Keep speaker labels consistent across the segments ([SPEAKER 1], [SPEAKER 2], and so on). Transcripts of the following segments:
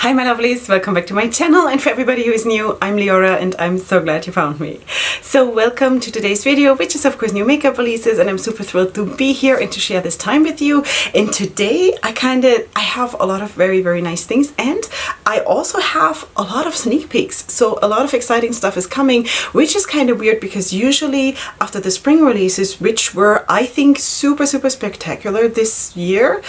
[SPEAKER 1] Hi my lovelies, welcome back to my channel, and for everybody who is new, I'm Leorah and I'm so glad you found me. So welcome to today's video, which is of course new makeup releases, and I'm super thrilled to be here and to share this time with you. And today I have a lot of very nice things, and I also have a lot of sneak peeks. So a lot of exciting stuff is coming, which is kind of weird because usually after the spring releases, which were I think super spectacular this year,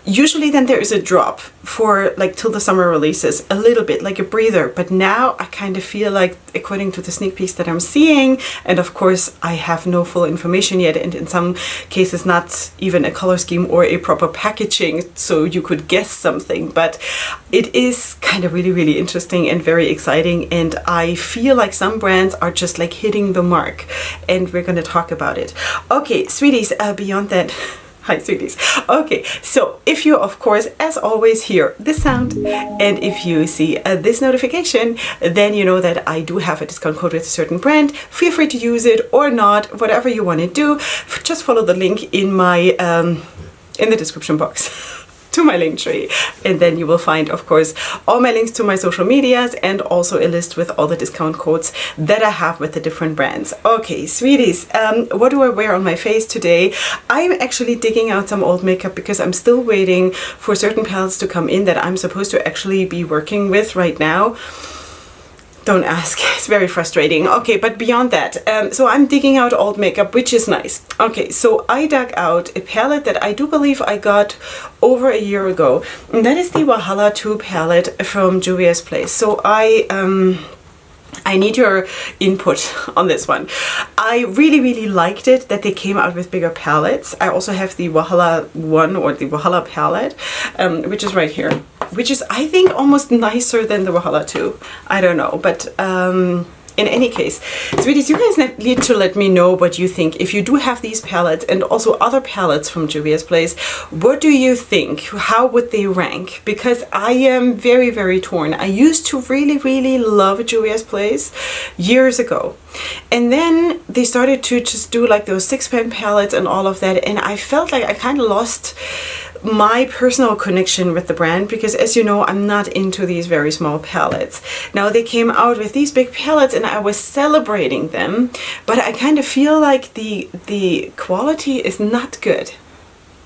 [SPEAKER 1] usually then there is a drop for like till the summer releases, a little bit like a breather. But now I kind of feel like, according to the sneak peeks that I'm seeing, and of course I have no full information yet, and in some cases not even a color scheme or a proper packaging, so you could guess something, but it is kind of really interesting and very exciting, and I feel like some brands are just like hitting the mark, and we're going to talk about it. Okay, sweeties, beyond that, hi sweeties. Okay, so if you of course as always hear this sound, and if you see this notification, then you know that I do have a discount code with a certain brand. Feel free to use it or not, whatever you want to do. Just follow the link in my in the description box to my link tree, and then you will find of course all my links to my social medias and also a list with all the discount codes that I have with the different brands. Okay, sweeties, what do I wear on my face today? I'm actually digging out some old makeup because I'm still waiting for certain palettes to come in that I'm supposed to actually be working with right now. Don't ask, it's very frustrating. Okay, but beyond that, so I'm digging out old makeup, which is nice. Okay, so I dug out a palette that I do believe I got over a year ago, and that is the Valhalla 2 palette from Juvia's Place. So I need your input on this one. I really liked it that they came out with bigger palettes. I also have the Valhalla 1 or the Valhalla palette, which is right here, which is I think almost nicer than the Valhalla 2. I don't know, but in any case, sweeties, you guys need to let me know what you think. If you do have these palettes and also other palettes from Juvia's Place, what do you think? How would they rank? Because I am very torn. I used to really love Juvia's Place years ago. And then they started to just do like those 6-pan palettes and all of that, and I felt like I kind of lost my personal connection with the brand, because as you know, I'm not into these very small palettes. Now they came out with these big palettes and I was celebrating them, but I kind of feel like the quality is not good,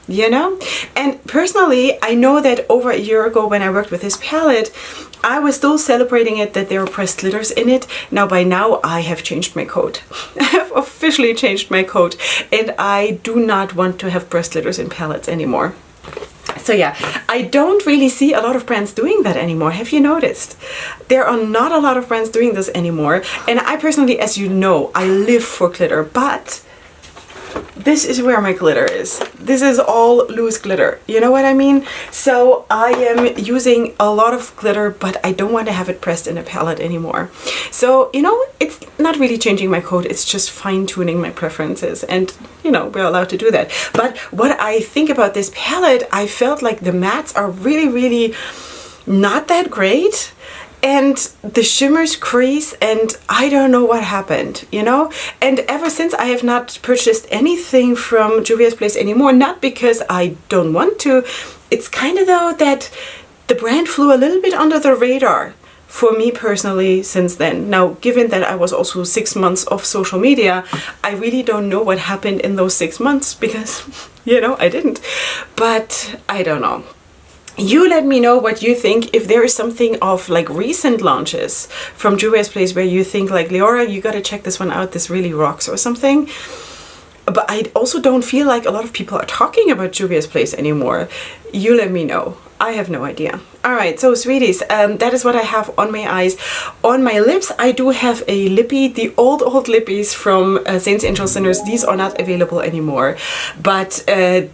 [SPEAKER 1] you know? And personally, I know that over a year ago when I worked with this palette, I was still celebrating it, that there were pressed glitters in it. Now by now I have changed my code. I have officially changed my code, and I do not want to have pressed glitters in palettes anymore. So yeah, I don't really see a lot of brands doing that anymore. Have you noticed? There are not a lot of brands doing this anymore. And I personally, as you know, I live for glitter, but this is where my glitter is. This is all loose glitter. You know what I mean? So I am using a lot of glitter, but I don't want to have it pressed in a palette anymore. So, you know, it's not really changing my code. It's just fine-tuning my preferences. And, you know, we're allowed to do that. But what I think about this palette, I felt like the mattes are really not that great. And the shimmers crease, and I don't know what happened, you know? And ever since I have not purchased anything from Juvia's Place anymore, not because I don't want to, it's kind of though that the brand flew a little bit under the radar for me personally since then. Now, given that I was also 6 months off social media, I really don't know what happened in those 6 months because, you know, I didn't. But I don't know. You let me know what you think, if there is something of like recent launches from Juvia's Place where you think like, Leorah, you gotta check this one out, this really rocks or something. But I also don't feel like a lot of people are talking about Juvia's Place anymore. You let me know. I have no idea. Alright, so sweeties, that is what I have on my eyes. On my lips, I do have a lippy, the old lippies from Saints, Angels, Sinners. These are not available anymore, but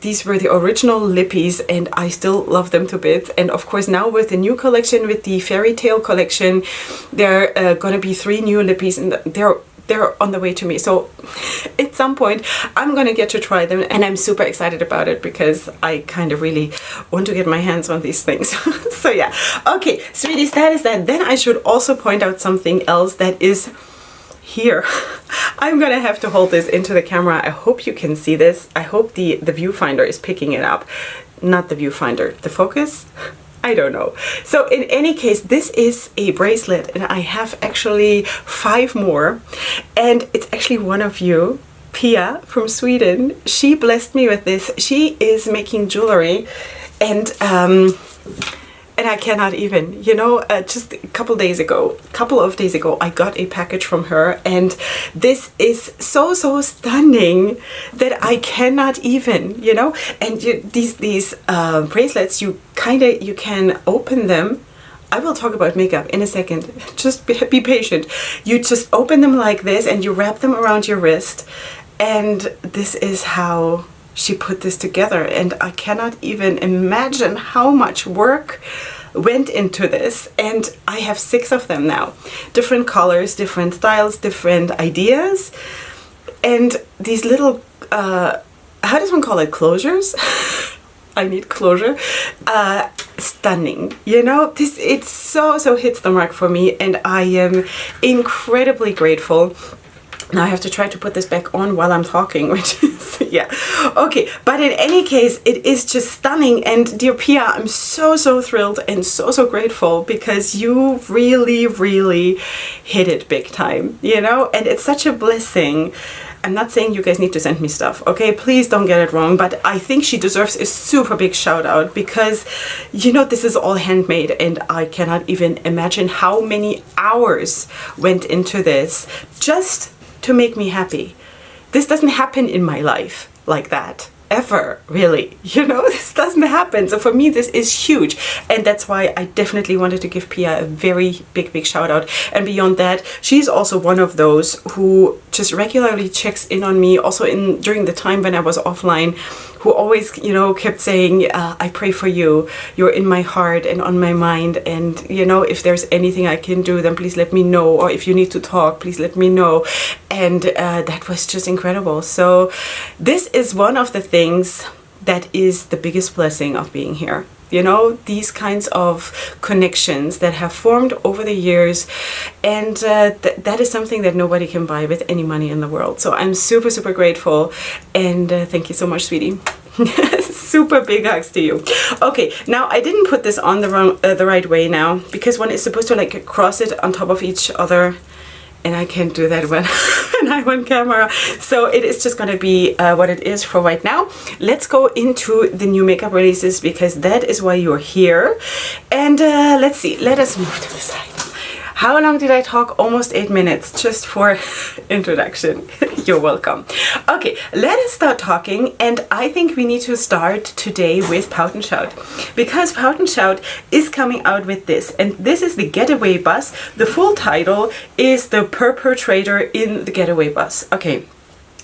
[SPEAKER 1] these were the original lippies and I still love them to bits. And of course now with the new collection, with the Fairy Tale collection, there are gonna be 3 new lippies, and they're on the way to me. So at some point I'm gonna get to try them, and I'm super excited about it because I kind of really want to get my hands on these things. So yeah, okay, sweeties, that is that. Then I should also point out something else that is here. I'm gonna have to hold this into the camera. I hope you can see this. I hope the viewfinder is picking it up. Not the viewfinder, the focus. I don't know. So in any case, this is a bracelet and I have actually 5 more, and it's actually one of you, Pia from Sweden. She blessed me with this. She is making jewelry, and I cannot even, just a couple of days ago, I got a package from her, and this is so stunning that I cannot even, and these bracelets, you can open them. I will talk about makeup in a second. Just be patient. You just open them like this and you wrap them around your wrist, and this is how she put this together, and I cannot even imagine how much work went into this. And I have 6 of them now, different colors, different styles, different ideas, and these little how does one call it, closures? I need closure. Stunning, this, it's so hits the mark for me, and I am incredibly grateful. Now I have to try to put this back on while I'm talking, which is, yeah. Okay, but in any case, it is just stunning. And dear Pia, I'm so thrilled and so grateful, because you really hit it big time, and it's such a blessing. I'm not saying you guys need to send me stuff, okay? Please don't get it wrong, but I think she deserves a super big shout out, because, this is all handmade, and I cannot even imagine how many hours went into this just to make me happy. This doesn't happen in my life like that. Ever, really. This doesn't happen. So for me, this is huge. And that's why I definitely wanted to give Pia a very big shout out. And beyond that, she's also one of those who just regularly checks in on me, also during the time when I was offline, who always, kept saying, I pray for you. You're in my heart and on my mind. And, if there's anything I can do, then please let me know. Or if you need to talk, please let me know. And that was just incredible. So this is one of the things that is the biggest blessing of being here. These kinds of connections that have formed over the years, and that is something that nobody can buy with any money in the world. So I'm super grateful, and thank you so much, sweetie. Super big hugs to you. Okay, now I didn't put this on the right way now, because one is supposed to cross it on top of each other, and I can't do that when I'm on camera. So it is just gonna be what it is for right now. Let's go into the new makeup releases, because that is why you're here. And let's see, let us move to the side. How long did I talk? Almost 8 minutes just for introduction. You're welcome. Okay, let us start talking, and I think we need to start today with Pout and Shout, because Pout and Shout is coming out with this, and this is the Getaway Bus. The full title is The Perpetrator in the Getaway Bus. Okay,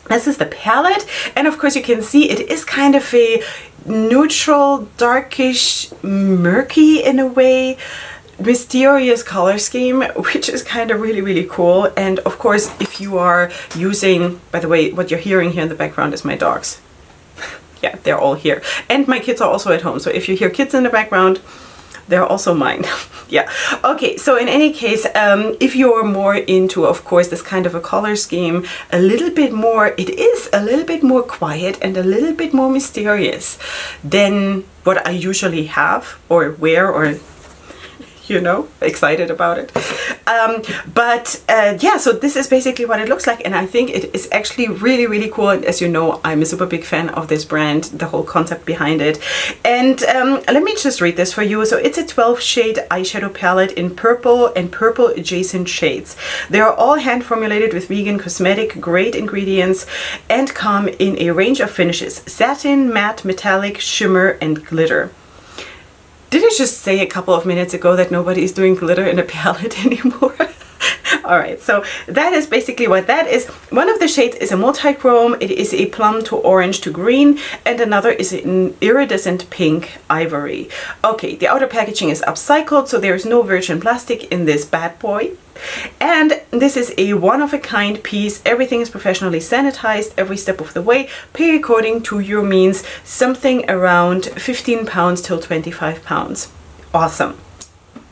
[SPEAKER 1] this is the palette, and of course you can see it is kind of a neutral, darkish, murky in a way, mysterious color scheme, which is kind of really cool. And of course, if you are using, by the way, what you're hearing here in the background is my dogs. Yeah, they're all here, and my kids are also at home, so if you hear kids in the background, they're also mine. Yeah. Okay, so in any case, if you're more into, of course, this kind of a color scheme, it is a little bit more quiet and a little bit more mysterious than what I usually have or wear, or excited about it. Yeah, so this is basically what it looks like, and I think it is actually really cool. And as you know, I'm a super big fan of this brand, the whole concept behind it. And let me just read this for you. So it's a 12-shade eyeshadow palette in purple and purple adjacent shades. They are all hand formulated with vegan cosmetic grade ingredients and come in a range of finishes: satin, matte, metallic, shimmer, and glitter. Did I just say a couple of minutes ago that nobody is doing glitter in a palette anymore? Alright, so that is basically what that is. One of the shades is a multi-chrome. It is a plum to orange to green, and another is an iridescent pink ivory. Okay, the outer packaging is upcycled, so there is no virgin plastic in this bad boy. And this is a one-of-a-kind piece. Everything is professionally sanitized every step of the way. Pay according to your means, something around 15 pounds till 25 pounds. Awesome.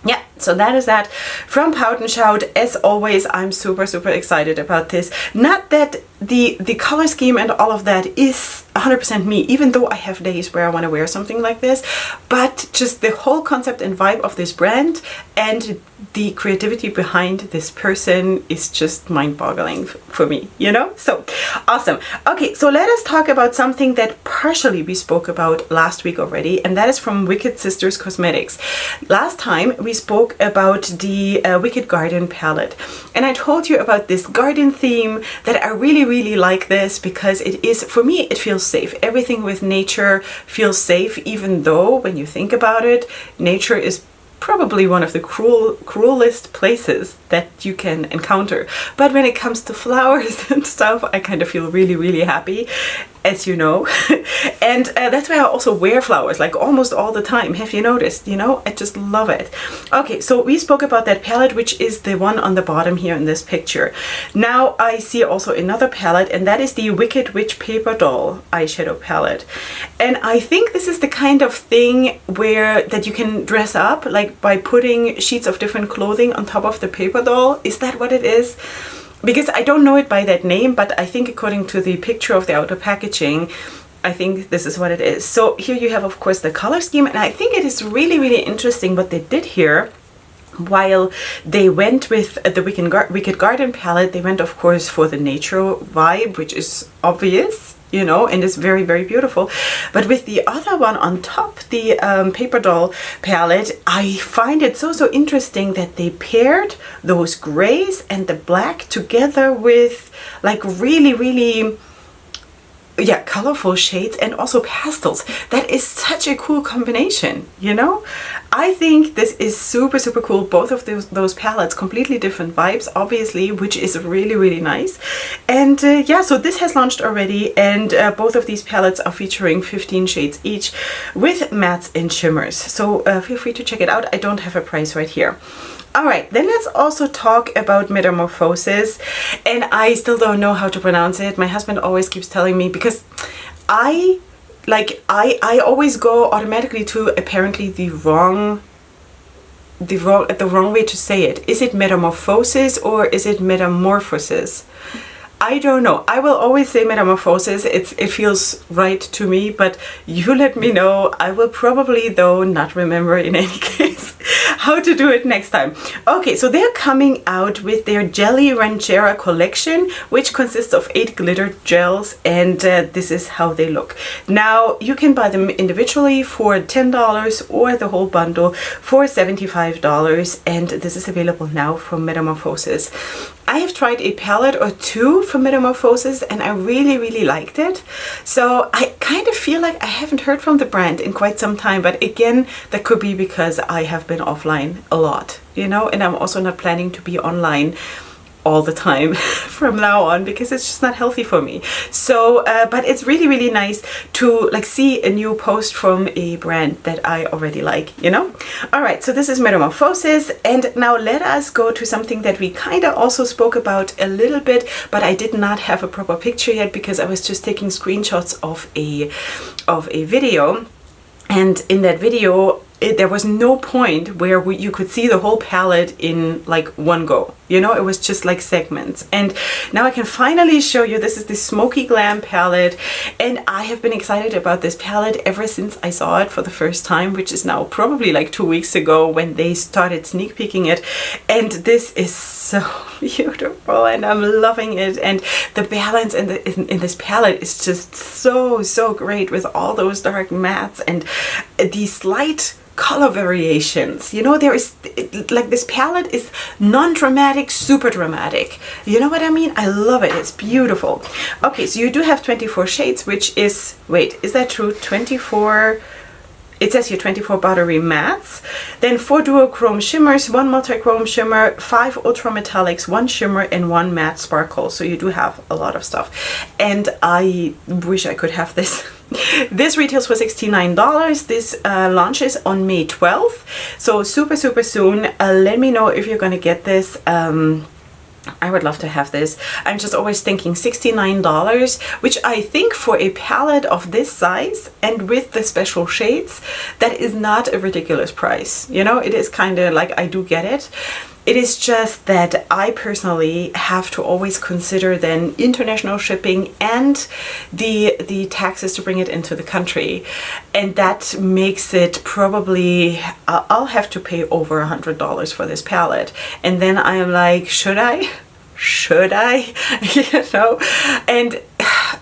[SPEAKER 1] Yeah, So that is that from Pout and Shout. As always, I'm super excited about this. Not that the color scheme and all of that is 100% me, even though I have days where I want to wear something like this, but just the whole concept and vibe of this brand and the creativity behind this person is just mind-boggling for me, you know? So awesome. Okay, so let us talk about something that partially we spoke about last week already, and that is from Wicked Sisters Cosmetics. Last time we spoke about the Wicked Garden palette, and I told you about this garden theme that I really like this because it is, for me, it feels safe. Everything with nature feels safe, even though when you think about it, nature is probably one of the cruelest places that you can encounter. But when it comes to flowers and stuff, I kind of feel really happy, as you know. And that's why I also wear flowers like almost all the time. Have you noticed? You know, I just love it. Okay, so we spoke about that palette, which is the one on the bottom here in this picture. Now I see also another palette, and that is the Wicked Witch Paper Doll eyeshadow palette. And I think this is the kind of thing where that you can dress up, like by putting sheets of different clothing on top of the paper doll. Is that what it is? Because I don't know it by that name, but I think according to the picture of the outer packaging, I think this is what it is. So here you have, of course, the color scheme, and I think it is really interesting what they did here. While they went with the Wicked Garden palette, they went, of course, for the nature vibe, which is obvious, you know, and it's very beautiful. But with the other one on top, the paper doll palette, I find it so interesting that they paired those grays and the black together with like really yeah, colorful shades and also pastels. That is such a cool combination, you know? I think this is super cool. Both of those palettes, completely different vibes, obviously, which is really nice. And yeah, so this has launched already, and both of these palettes are featuring 15 shades each with mattes and shimmers. So feel free to check it out. I don't have a price right here. Alright, then let's also talk about Metamorphosis, and I still don't know how to pronounce it. My husband always keeps telling me, because I always go automatically to apparently the wrong way to say it. Is it Metamorphosis or is it Metamorphosis? I don't know. I will always say Metamorphosis. It feels right to me, but you let me know. I will probably, though, not remember in any case how to do it next time. Okay, so they're coming out with their Jelly Ranchera collection, which consists of 8 glitter gels, and this is how they look. Now, you can buy them individually for $10 or the whole bundle for $75, and this is available now from Metamorphosis. I have tried a palette or two from Metamorphosis, and I really liked it. So I kind of feel like I haven't heard from the brand in quite some time, but again, that could be because I have been offline a lot, you know, and I'm also not planning to be online all the time from now on, because it's just not healthy for me. So but it's really nice to like see a new post from a brand that I already like, you know. All right, so this is Metamorphosis, and now let us go to something that we kind of also spoke about a little bit, but I did not have a proper picture yet because I was just taking screenshots of a video, and in that video there was no point where you could see the whole palette in like one go, you know. It was just like segments. And now I can finally show you. This is the Smoky Glam palette, and I have been excited about this palette ever since I saw it for the first time, which is now probably like 2 weeks ago when they started sneak peeking it. And this is so beautiful, and I'm loving it. And the balance in this palette is just so great, with all those dark mattes and these slight color variations. You know, there is like, this palette is non-dramatic, super dramatic. You know what I mean? I love it. It's beautiful. Okay, so you do have 24 shades, which is, wait, is that true? 24, it says here 24 buttery mattes, then 4 duochrome shimmers, 1 multi-chrome shimmer, 5 ultra metallics, 1 shimmer, and 1 matte sparkle. So you do have a lot of stuff, and I wish I could have this. This retails for $69. This launches on May 12th, so super soon. Let me know if you're gonna get this. I would love to have this. I'm just always thinking $69, which I think for a palette of this size and with the special shades, that is not a ridiculous price. You know, it is kind of like, I do get it. It is just that I personally have to always consider then international shipping and the taxes to bring it into the country. And that makes it probably, I'll have to pay over $100 for this palette. And then I am like, should I? Should I? You know? And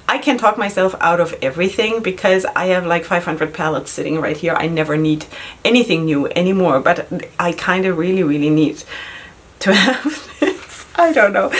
[SPEAKER 1] I can talk myself out of everything because I have like 500 palettes sitting right here. I never need anything new anymore, but I kind of really need to have this. I don't know.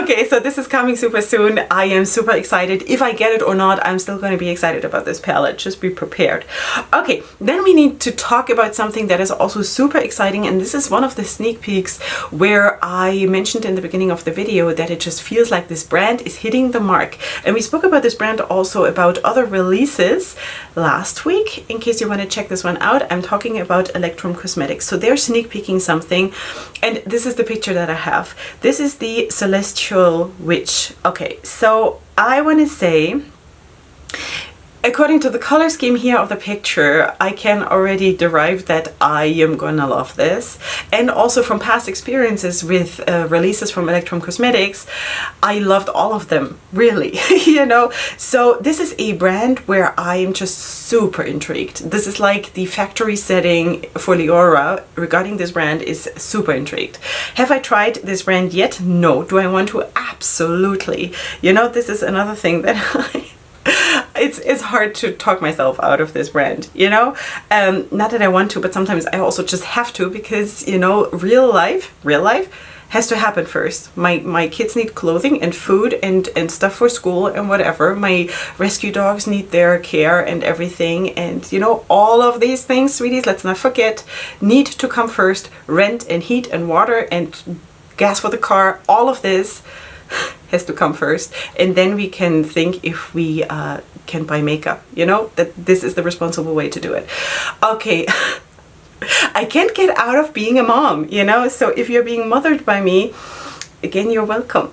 [SPEAKER 1] Okay, so this is coming super soon. I am super excited. If I get it or not, I'm still going to be excited about this palette. Just be prepared. Okay, then we need to talk about something that is also super exciting, and this is one of the sneak peeks where I mentioned in the beginning of the video that it just feels like this brand is hitting the mark. And we spoke about this brand also about other releases last week. In case you want to check this one out, I'm talking about Electrum Cosmetics. So they're sneak peeking something, and this is the picture that I have. This is the Celestial Witch. Okay, so I want to say, according to the color scheme here of the picture, I can already derive that I am gonna love this. And also from past experiences with releases from Electrum Cosmetics, I loved all of them, really, you know? So this is a brand where I'm just super intrigued. This is like the factory setting for Leorah regarding this brand is super intrigued. Have I tried this brand yet? No. Do I want to? Absolutely. You know, this is another thing that it's hard to talk myself out of this brand, you know? Not that I want to, but sometimes I also just have to because, you know, real life has to happen first. My kids need clothing and food and stuff for school and whatever. My rescue dogs need their care and everything. And, you know, all of these things, sweeties, let's not forget, need to come first. Rent and heat and water and gas for the car, all of this has to come first, and then we can think if we can buy makeup, you know, that this is the responsible way to do it. Okay. I can't get out of being a mom, you know, so if you're being mothered by me, again, you're welcome.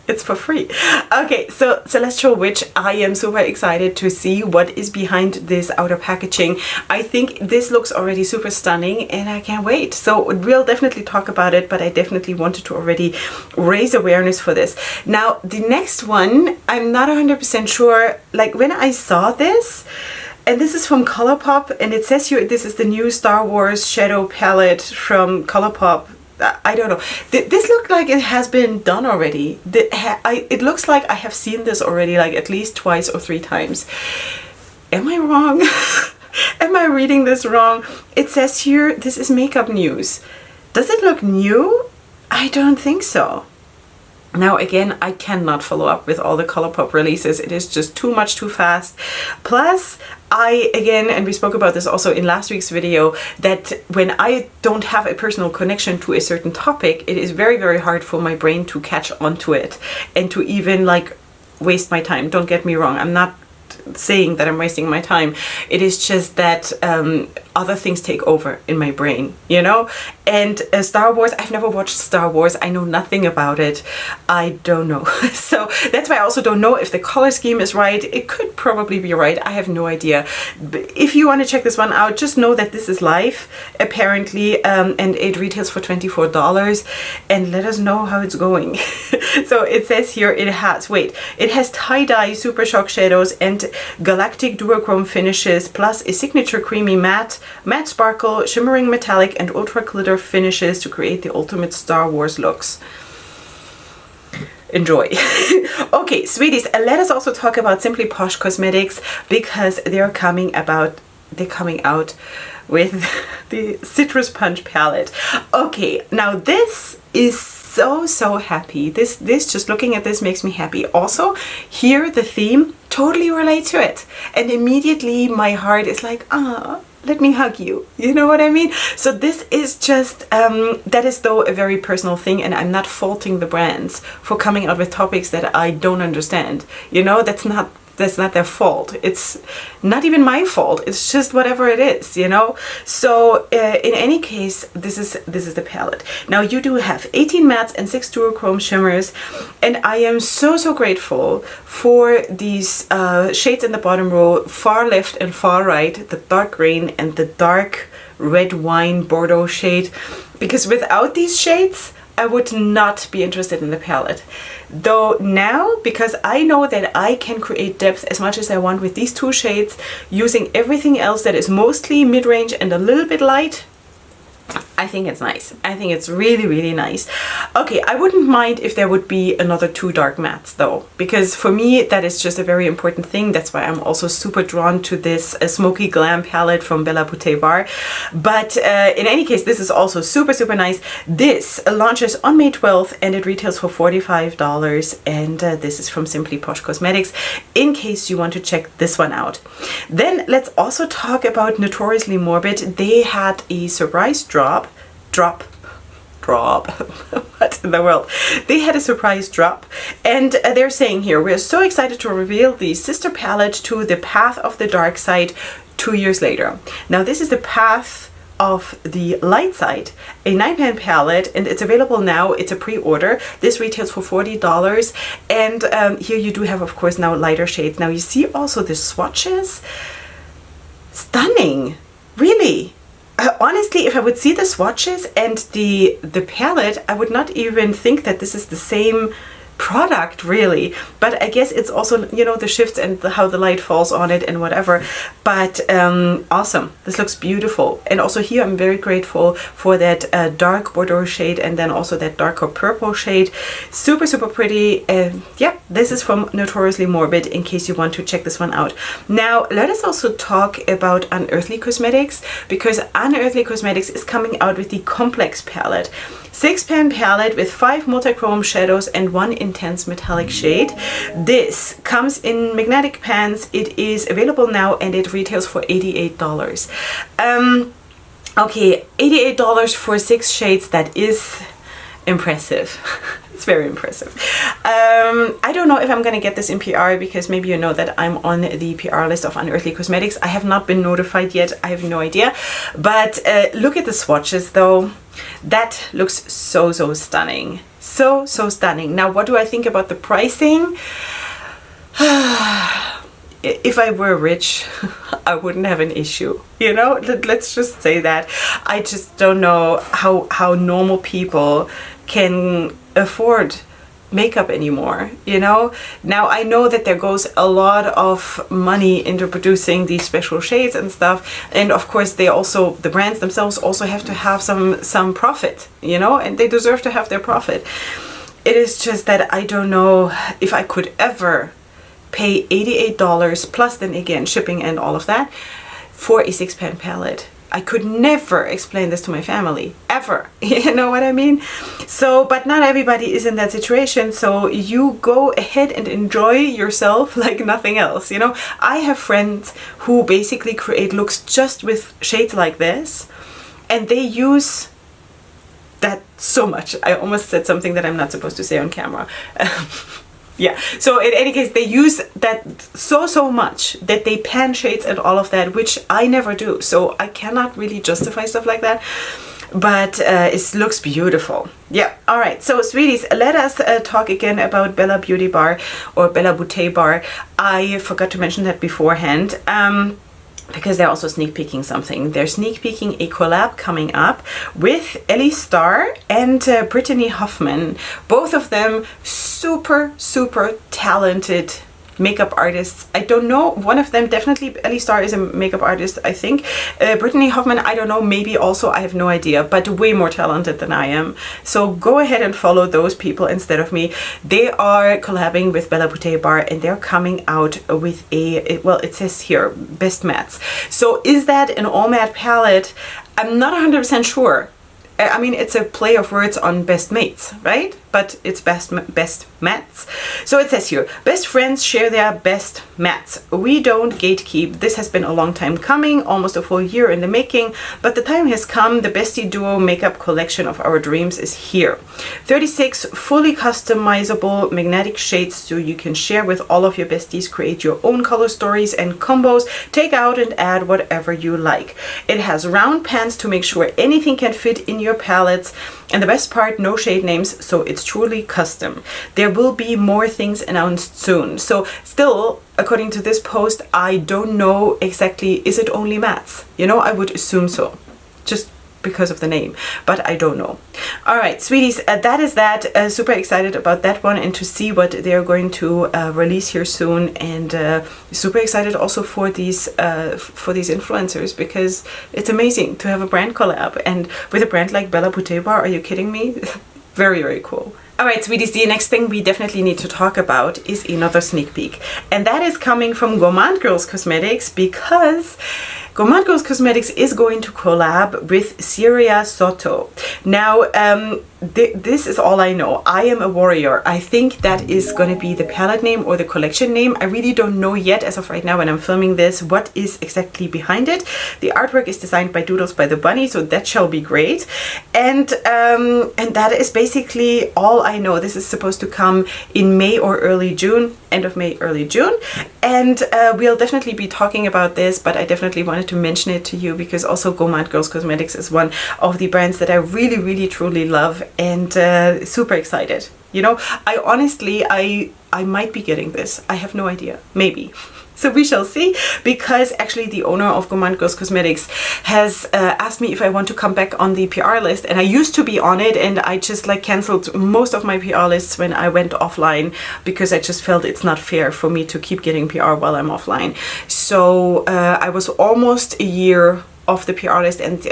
[SPEAKER 1] It's for free. Okay, so Celestial Witch, I am super excited to see what is behind this outer packaging. I think this looks already super stunning and I can't wait. So we'll definitely talk about it, but I definitely wanted to already raise awareness for this. Now, the next one, I'm not 100% sure, like when I saw this, and this is from ColourPop, and it says here this is the new Star Wars Shadow palette from ColourPop. I don't know. This looked like it has been done already. It looks like I have seen this already like at least twice or 3 times. Am I wrong? Am I reading this wrong? It says here this is makeup news. Does it look new? I don't think so. Now again, I cannot follow up with all the ColourPop releases. It is just too much too fast. Plus, again, and we spoke about this also in last week's video, that when I don't have a personal connection to a certain topic, it is very hard for my brain to catch onto it and to even like waste my time. Don't get me wrong. I'm not saying that I'm wasting my time. It is just that other things take over in my brain, you know? And Star Wars, I've never watched Star Wars. I know nothing about it. I don't know. So that's why I also don't know if the color scheme is right. It could probably be right. I have no idea. If you want to check this one out, just know that this is live, apparently, and it retails for $24. And let us know how it's going. So it says here it has tie-dye Super Shock shadows and galactic duochrome finishes, plus a signature creamy matte sparkle, shimmering metallic, and ultra glitter finishes to create the ultimate Star Wars looks. Enjoy. Okay, sweeties, let us also talk about Simply Posh Cosmetics because they're coming out with the Citrus Punch palette. Okay, now this is so happy. This just looking at this makes me happy. Also, here the theme totally relate to it, and immediately my heart is like, ah, let me hug you. You know what I mean? So this is just, that is though a very personal thing, and I'm not faulting the brands for coming out with topics that I don't understand. You know, that's not that's not their fault. It's not even my fault. It's just whatever it is, you know. So in any case, this is the palette. Now you do have 18 mattes and 6 duochrome shimmers, and I am so grateful for these shades in the bottom row, far left and far right, the dark green and the dark red wine Bordeaux shade, because without these shades I would not be interested in the palette. Though now, because I know that I can create depth as much as I want with these two shades, using everything else that is mostly mid-range and a little bit light, I think it's nice. I think it's really nice. Okay, I wouldn't mind if there would be another 2 dark mattes though, because for me that is just a very important thing. That's why I'm also super drawn to this smoky glam palette from Bella Beauté Bar. But in any case, this is also super nice. This launches on May 12th and it retails for $45, and this is from Simply Posh Cosmetics, in case you want to check this one out. Then let's also talk about Notoriously Morbid. They had a surprise drop. What in the world? They had a surprise drop, and they're saying here, we're so excited to reveal the sister palette to The Path of the Dark Side 2 years later. Now this is The Path of the Light Side, a 9-pan palette, and it's available now. It's a pre-order. This retails for $40, and here you do have, of course, now lighter shades. Now you see also the swatches. Stunning, really. Honestly, if I would see the swatches and the palette, I would not even think that this is the same product, really. But I guess it's also, you know, the shifts and how the light falls on it and whatever. But awesome. This looks beautiful. And also here I'm very grateful for that dark Bordeaux shade, and then also that darker purple shade. Super pretty. Yeah, this is from Notoriously Morbid, in case you want to check this one out. Now let us also talk about Unearthly Cosmetics, because Unearthly Cosmetics is coming out with the Complex palette. 6-pan palette with 5 multi-chrome shadows and 1 intense metallic shade. This comes in magnetic pans. It is available now and it retails for $88. Okay, $88 for 6 shades, that is impressive. It's very impressive. I don't know if I'm gonna get this in PR, because maybe you know that I'm on the PR list of Unearthly Cosmetics. I have not been notified yet. I have no idea. But look at the swatches though. That looks so stunning. So stunning. Now what do I think about the pricing? If I were rich, I wouldn't have an issue, you know. Let's just say that. I just don't know how normal people can afford makeup anymore, you know. Now I know that there goes a lot of money into producing these special shades and stuff, and of course they also, the brands themselves also have to have some profit, you know, and they deserve to have their profit. It is just that I don't know if I could ever pay $88 plus then again shipping and all of that for a 6-pan palette. I could never explain this to my family, ever. You know what I mean? So, but not everybody is in that situation. So you go ahead and enjoy yourself like nothing else. You know, I have friends who basically create looks just with shades like this, and they use that so much. I almost said something that I'm not supposed to say on camera. Yeah, so in any case, they use that so much that they pan shades and all of that, which I never do. So I cannot really justify stuff like that. But it looks beautiful. Yeah, all right. So sweeties, let us talk again about Bella Beauty Bar or Bella Beauté Bar. I forgot to mention that beforehand. Because they're also sneak peeking something. They're sneak peeking a collab coming up with Ellie Starr and Brittany Hoffman. Both of them super talented makeup artists. I don't know, one of them definitely, Ellie Starr is a makeup artist, I think. Brittany Hoffman, I don't know, maybe also, I have no idea, but way more talented than I am. So go ahead and follow those people instead of me. They are collabing with Bella Beauté Bar, and they're coming out with a, well, it says here, Best Mattes. So is that an all matte palette? I'm not 100% sure. I mean, it's a play of words on best mates, right? but it's best mattes. So it says here, best friends share their best mattes. We don't gatekeep. This has been a long time coming, almost a full year in the making, but the time has come. The Bestie Duo makeup collection of our dreams is here. 36 fully customizable magnetic shades so you can share with all of your besties, create your own color stories and combos, take out and add whatever you like. It has round pans to make sure anything can fit in your palettes, and the best part, no shade names, so it's truly custom. There will be more things announced soon. So still, according to this post, I don't know exactly, is it only mattes? You know, I would assume so, just because of the name, but I don't know. All right, sweeties, that is that. Super excited about that one and to see what they're going to release here soon, and super excited also for these influencers, because it's amazing to have a brand collab, and with a brand like Bella Boutte Bar, are you kidding me? Very, very cool. All right, sweeties, the next thing we definitely need to talk about is another sneak peek, and that is coming from Gourmande Girls Cosmetics, because Gourmande Girls Cosmetics is going to collab with Syria Soto. Now, this is all I know. I am a warrior. I think that is going to be the palette name or the collection name. I really don't know yet, as of right now when I'm filming this, what is exactly behind it. The artwork is designed by Doodles by the Bunny, so that shall be great. And that is basically all I know. This is supposed to come in May or early June, end of May, early June. And we'll definitely be talking about this, but I definitely wanted to mention it to you because also Gourmande Girls Cosmetics is one of the brands that I really, really, truly love, and super excited. You know, I honestly, I might be getting this. I have no idea. Maybe. So we shall see, because actually the owner of Gourmande Girls Cosmetics has asked me if I want to come back on the PR list, and I used to be on it, and I just like cancelled most of my PR lists when I went offline, because I just felt it's not fair for me to keep getting PR while I'm offline. So I was almost a year off the PR list, and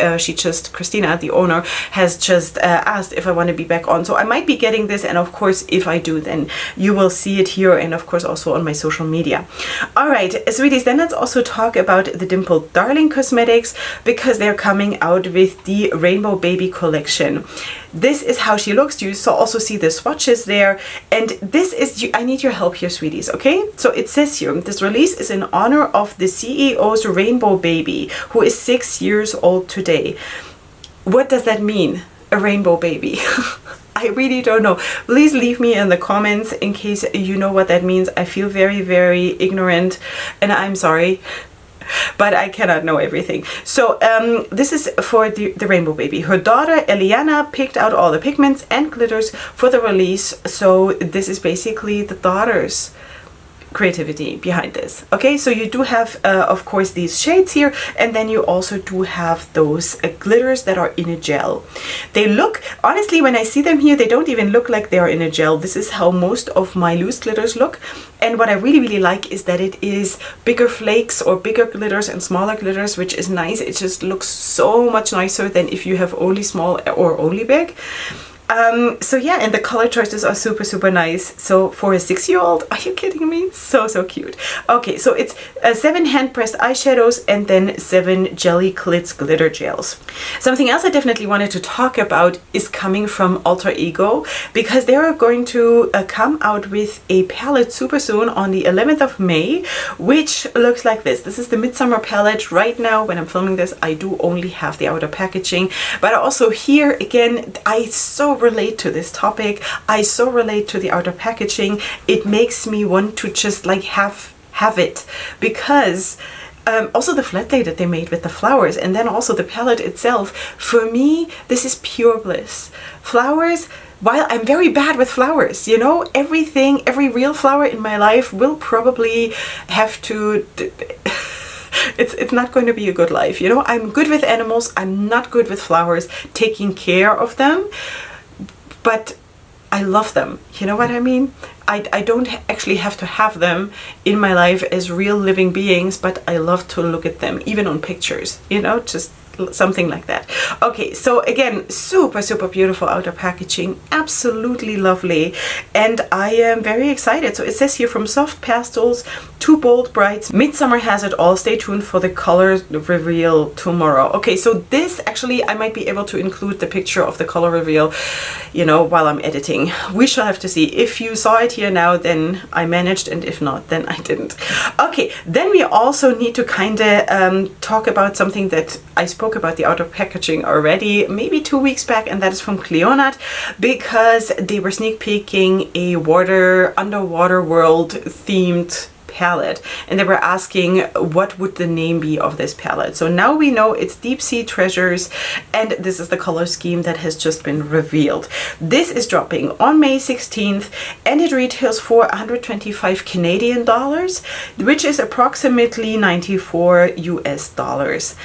[SPEAKER 1] Christina, the owner, has just asked if I want to be back on. So I might be getting this, and of course, if I do, then you will see it here, and of course also on my social media. All right, sweeties, then let's also talk about the Dimpled Darling Cosmetics, because they're coming out with the Rainbow Baby collection. This is how she looks. You also see the swatches there, and this is, I need your help here, sweeties, okay? So it says here, this release is in honor of the CEO's Rainbow Baby, who is 6 years old today. What does that mean, a rainbow baby? I really don't know. Please leave me in the comments in case you know what that means. I feel very, very ignorant, and I'm sorry, but I cannot know everything. So this is for the Rainbow Baby. Her daughter Eliana picked out all the pigments and glitters for the release. So this is basically the daughter's creativity behind this. Okay, so you do have of course these shades here, and then you also do have those glitters that are in a gel. They look, honestly, when I see them here, they don't even look like they are in a gel. This is how most of my loose glitters look, and what I really, really like is that it is bigger flakes or bigger glitters and smaller glitters, which is nice. It just looks so much nicer than if you have only small or only big. So yeah, and the color choices are super, super nice. So for a 6-year-old, are you kidding me? So, so cute. Okay, so it's 7 hand-pressed eyeshadows and then 7 Jelly Glitz glitter gels. Something else I definitely wanted to talk about is coming from Alter Ego, because they are going to come out with a palette super soon on the 11th of May, which looks like this. This is the Midsummer palette. Right now, when I'm filming this, I do only have the outer packaging, but also here, again, I so relate to this topic. I so relate to the outer packaging. It makes me want to just like have it, because also the flat lay that they made with the flowers, and then also the palette itself. For me, this is pure bliss. Flowers, while I'm very bad with flowers, you know, every real flower in my life will probably have to it's not going to be a good life, you know. I'm good with animals, I'm not good with flowers, taking care of them, but I love them, you know what I mean? I don't actually have to have them in my life as real living beings, but I love to look at them, even on pictures, you know, just something like that. Okay, so again, super, super beautiful outer packaging, absolutely lovely, and I am very excited. So it says here, from soft pastels to bold brights, Midsummer has it all. Stay tuned for the color reveal tomorrow. Okay, so this actually, I might be able to include the picture of the color reveal, you know, while I'm editing. We shall have to see. If you saw it here now, then I managed, and if not, then I didn't. Okay, then we also need to kind of talk about something that I spoke about, the outer packaging already, maybe 2 weeks back, and that is from Leorah, because they were sneak peeking a underwater world themed palette, and they were asking what would the name be of this palette. So now we know it's Deep Sea Treasures, and this is the color scheme that has just been revealed. This is dropping on May 16th, and it retails for 125 Canadian dollars, which is approximately 94 US dollars.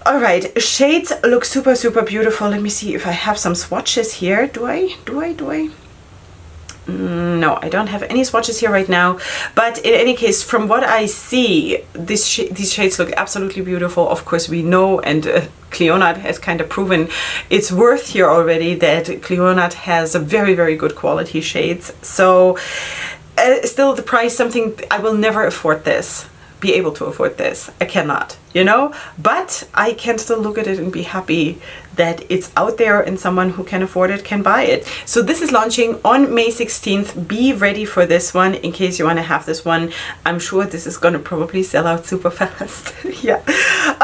[SPEAKER 1] All right, shades look super, super beautiful. Let me see if I have some swatches here. Do I? No, I don't have any swatches here right now, but in any case, from what I see, these shades look absolutely beautiful. Of course, we know, and Leorah has kind of proven its worth here already, that Leorah has a very, very good quality shades. So still the price, something I will never afford this. Be able to afford this. I cannot, you know, but I can still look at it and be happy that it's out there and someone who can afford it can buy it. So this is launching on May 16th. Be ready for this one in case you want to have this one. I'm sure this is going to probably sell out super fast. Yeah.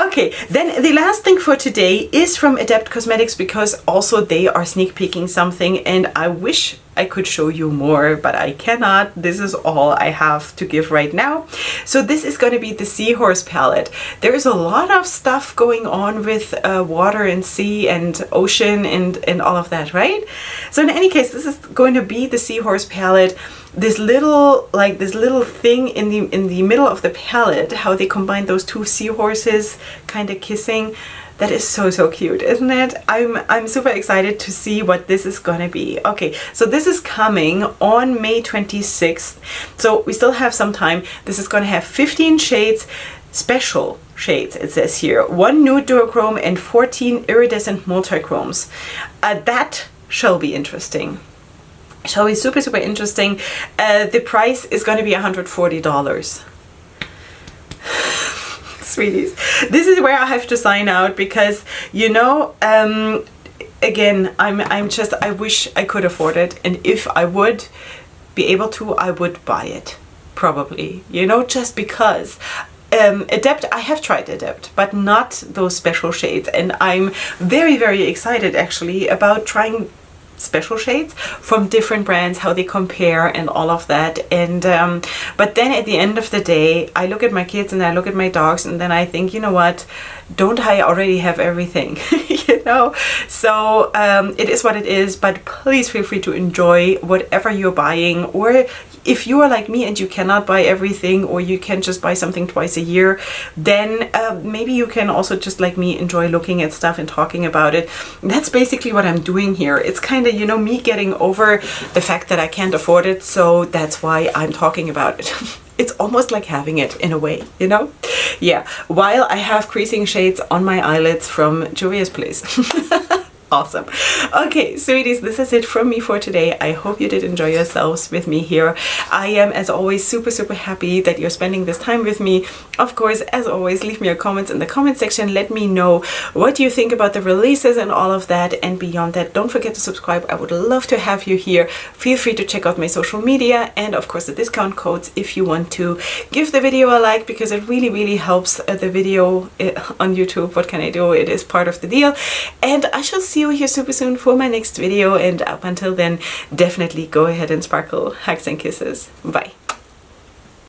[SPEAKER 1] Okay, then the last thing for today is from Adept Cosmetics, because also they are sneak peeking something, and I wish I could show you more, but I cannot. This is all I have to give right now. So this is going to be the Seahorse palette. There is a lot of stuff going on with water and sea and ocean and all of that, right? So in any case, this is going to be the Seahorse palette. This little thing in the middle of the palette, how they combine those two seahorses kind of kissing. That is so, so cute, isn't it? I'm super excited to see what this is gonna be. Okay, so this is coming on May 26th. So we still have some time. This is gonna have 15 shades, special shades, it says here. 1 nude duochrome and 14 iridescent multichromes. That shall be interesting. Shall be super, super interesting. The price is gonna be $140. Sweeties, this is where I have to sign out, because you know, again, I wish I could afford it, and if I would be able to, I would buy it, probably, you know, just because. Adept, I have tried Adept, but not those special shades, and I'm very, very excited actually about trying special shades from different brands, how they compare and all of that. And but then at the end of the day, I look at my kids and I look at my dogs, and then I think, you know what, don't I already have everything? You know, so it is what it is, but please feel free to enjoy whatever you're buying. Or if you are like me and you cannot buy everything, or you can just buy something twice a year, then maybe you can also, just like me, enjoy looking at stuff and talking about it. That's basically what I'm doing here. It's kind of, you know, me getting over the fact that I can't afford it, so that's why I'm talking about it. It's almost like having it in a way, you know? Yeah, while I have creasing shades on my eyelids from Julia's Place. Awesome. Okay, sweeties, this is it from me for today. I hope you did enjoy yourselves with me here. I am, as always, super, super happy that you're spending this time with me. Of course, as always, leave me your comments in the comment section. Let me know what you think about the releases and all of that. And beyond that, don't forget to subscribe. I would love to have you here. Feel free to check out my social media and, of course, the discount codes if you want to. Give the video a like, because it really, really helps the video on YouTube. What can I do? It is part of the deal. And I shall see you here super soon for my next video, and up until then, definitely go ahead and sparkle. Hugs and kisses. Bye.